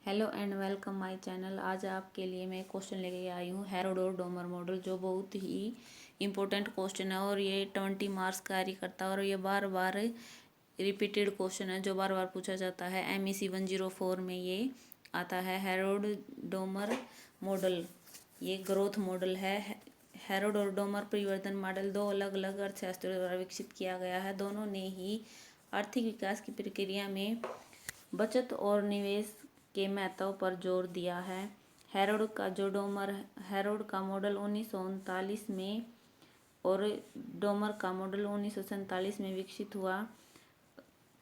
Hello and welcome my channel. आज आपके लिए मैं क्वेश्चन लेके आई हूँ हेरोड-डोमर मॉडल, जो बहुत ही इम्पोर्टेंट क्वेश्चन है और ये 20 मार्क्स कैरी करता है और ये बार बार रिपीटेड क्वेश्चन है जो बार बार पूछा जाता है। MEC 104 में ये आता है हेरोड-डोमर मॉडल। ये ग्रोथ मॉडल है। हेरोड और डोमर परिवर्तन मॉडल दो अलग अलग अर्थशास्त्रियों द्वारा विकसित किया गया है। दोनों ने ही आर्थिक विकास की प्रक्रिया में बचत और निवेश के महत्व पर जोर दिया है। हेरोड का मॉडल 1939 में और डोमर का मॉडल 1947 में विकसित हुआ,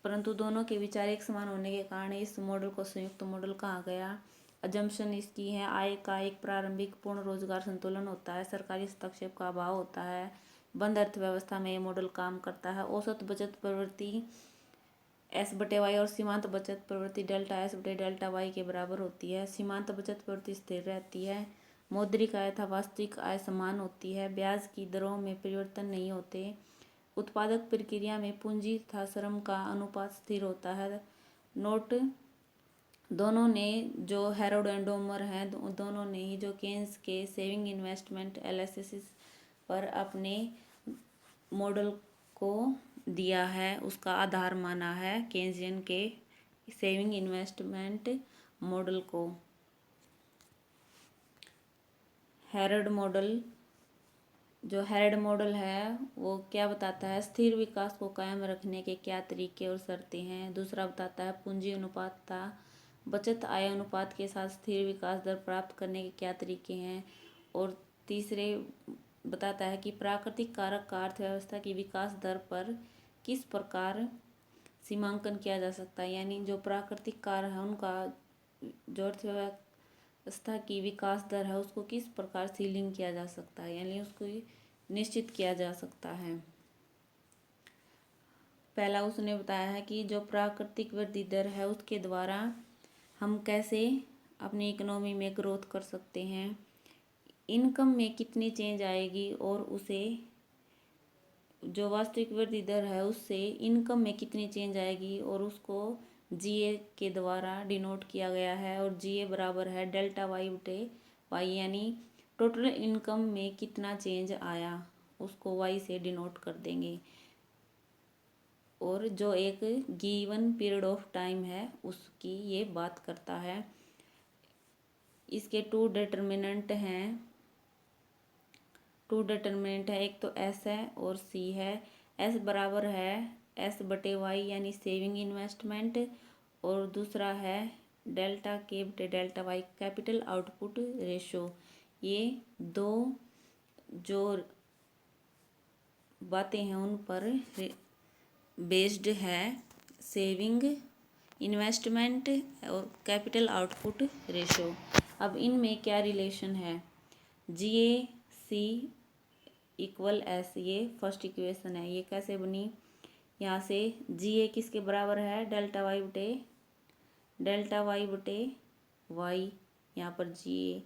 परंतु दोनों के विचार एक समान होने के कारण इस मॉडल को संयुक्त मॉडल कहा गया। अजम्पशन इसकी है, आय का एक प्रारंभिक पूर्ण रोजगार संतुलन होता है, सरकारी हस्तक्षेप का अभाव होता है, बंद अर्थव्यवस्था में ये मॉडल काम करता है, औसत बचत प्रवृत्ति S/Y और सीमांत बचत प्रवृत्ति डेल्टा S/डेल्टा Y के बराबर होती है। सीमांत बचत प्रवृत्ति स्थिर रहती है, मौद्रिक आय तथा वास्तविक आय समान होती है, ब्याज की दरों में परिवर्तन नहीं होते, उत्पादक प्रक्रिया में पूंजी तथा श्रम का अनुपात स्थिर होता है। नोट, दोनों ने जो हेरोड एंड डोमर हैं, दोनों ने ही जो केन्स के सेविंग इन्वेस्टमेंट एनालिसिस पर अपने मॉडल को दिया है, उसका आधार माना है केन्जियन के सेविंग इन्वेस्टमेंट मॉडल को। हेरोड मॉडल है वो क्या बताता है, स्थिर विकास को कायम रखने के क्या तरीके और शर्तें हैं। दूसरा बताता है पूंजी अनुपात तथा बचत आय अनुपात के साथ स्थिर विकास दर प्राप्त करने के क्या तरीके हैं। और तीसरे बताता है कि प्राकृतिक कारक का अर्थव्यवस्था की विकास दर पर किस प्रकार सीमांकन किया जा सकता है, यानी जो प्राकृतिक कारक है उनका जो अर्थव्यवस्था की विकास दर है उसको किस प्रकार सीलिंग किया जा सकता है, यानी उसको निश्चित किया जा सकता है। पहला उसने बताया है कि जो प्राकृतिक वृद्धि दर है उसके द्वारा हम कैसे अपनी इकोनॉमी में ग्रोथ कर सकते हैं, इनकम में कितनी चेंज आएगी और उसे जो वास्तविक वृद्धि दर है उससे इनकम में कितनी चेंज आएगी और उसको GA के द्वारा डिनोट किया गया है। और GA बराबर है डेल्टा Y/Y, यानी टोटल इनकम में कितना चेंज आया उसको Y से डिनोट कर देंगे। और जो एक गिवन पीरियड ऑफ टाइम है उसकी ये बात करता है। इसके टू डिटर्मिनेंट है, एक तो S है और C है। S बराबर है S/Y यानी सेविंग इन्वेस्टमेंट, और दूसरा है delta K delta Y capital output ratio. ये दो जो बातें हैं उन पर बेस्ड है, सेविंग इन्वेस्टमेंट और कैपिटल आउटपुट रेशो। अब इनमें क्या रिलेशन है, GAC = S, ये फर्स्ट इक्वेशन है। ये कैसे बनी, यहाँ से GA किसके बराबर है, डेल्टा Y/Y, यहाँ पर GA,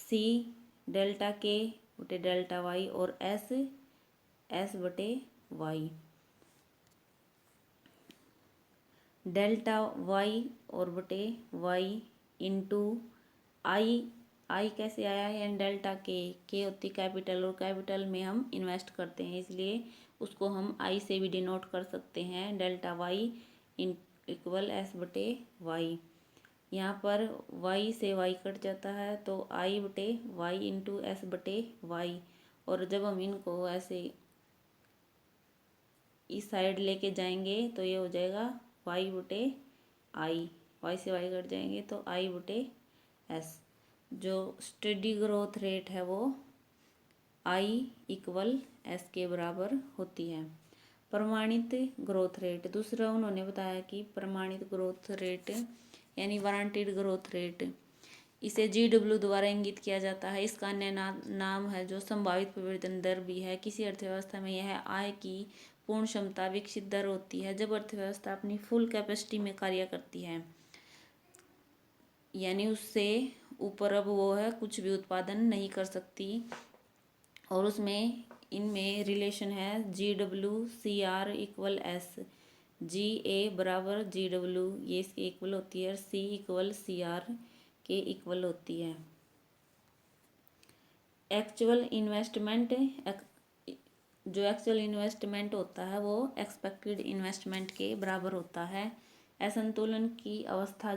C delta K delta Y और S/Y। डेल्टा Y और बटे Y इंटू आई कैसे आया है, यानी डेल्टा के होती कैपिटल और कैपिटल में हम इन्वेस्ट करते हैं, इसलिए उसको हम I से भी डिनोट कर सकते हैं, डेल्टा Y = S/Y। यहाँ पर Y से Y कट जाता है तो I/Y इंटू S/Y। और जब हम इनको ऐसे इस साइड लेके जाएंगे तो ये हो जाएगा Y/I, Y से Y कट जाएंगे तो I/S। जो स्टेडी ग्रोथ रेट है वो I = S के बराबर होती है। प्रमाणित ग्रोथ रेट, दूसरा उन्होंने बताया कि प्रमाणित ग्रोथ रेट यानी वारंटेड ग्रोथ रेट, इसे GW द्वारा इंगित किया जाता है। इसका अन्य नाम है जो संभावित परिवर्तन दर भी है। किसी अर्थव्यवस्था में यह आय की पूर्ण क्षमता विकसित दर होती है जब अर्थव्यवस्था अपनी फुल कैपेसिटी में कार्य करती है, यानी उससे ऊपर अब वो है कुछ भी उत्पादन नहीं कर सकती। और उसमें इनमें रिलेशन है GW CR = S, GA बराबर GW, ये इसके इक्वल होती है, और C इक्वल CR के इक्वल होती है। एक्चुअल इन्वेस्टमेंट, जो एक्चुअल इन्वेस्टमेंट होता है वो एक्सपेक्टेड इन्वेस्टमेंट के बराबर होता है। असंतुलन की अवस्था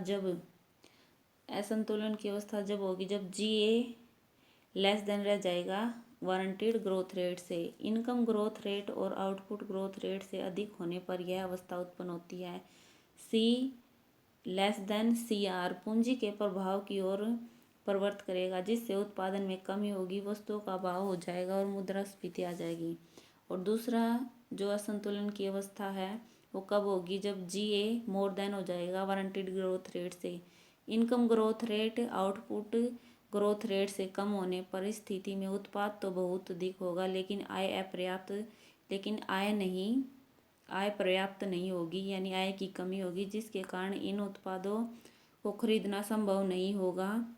जब होगी जब GA लेस देन रह जाएगा वारंटेड ग्रोथ रेट से। इनकम ग्रोथ रेट और आउटपुट ग्रोथ रेट से अधिक होने पर यह अवस्था उत्पन्न होती है। C लेस देन CR पूंजी के प्रभाव की ओर प्रवृत्त करेगा, जिससे उत्पादन में कमी होगी, वस्तुओं का अभाव हो जाएगा और मुद्रास्फीति आ जाएगी। और दूसरा जो असंतुलन की अवस्था है वो कब होगी, जब GA मोर देन हो जाएगा वारंटेड ग्रोथ रेट से। Income growth rate output growth rate से कम होने पर स्थिति में उत्पाद तो बहुत अधिक होगा, लेकिन आय पर्याप्त नहीं होगी, यानी आय की कमी होगी, जिसके कारण इन उत्पादों को खरीदना संभव नहीं होगा।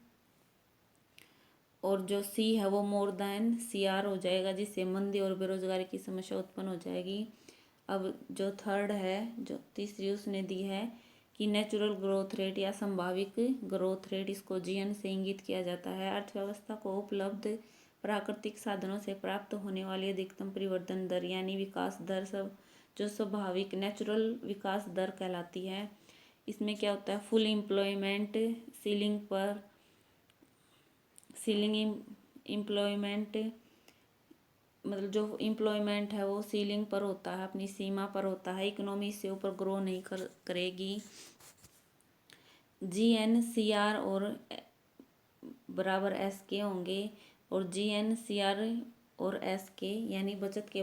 और जो C है वो मोर देन CR हो जाएगा, जिससे मंदी और बेरोजगारी की समस्या उत्पन्न हो जाएगी। अब जो थर्ड है, जो तीसरी उसने दी है कि नेचुरल ग्रोथ रेट या संभाविक ग्रोथ रेट, इसको GN से इंगित किया जाता है। अर्थव्यवस्था को उपलब्ध प्राकृतिक साधनों से प्राप्त होने वाली अधिकतम परिवर्धन दर यानी विकास दर सब जो स्वाभाविक नेचुरल विकास दर कहलाती है। इसमें क्या होता है, फुल एम्प्लॉयमेंट सीलिंग एम्प्लॉयमेंट, मतलब जो एम्प्लॉयमेंट है वो सीलिंग पर होता है, अपनी सीमा पर होता है, इकोनॉमी से ऊपर ग्रो नहीं करेगी। GN CR और बराबर SK होंगे, और GN CR और SK यानी बचत के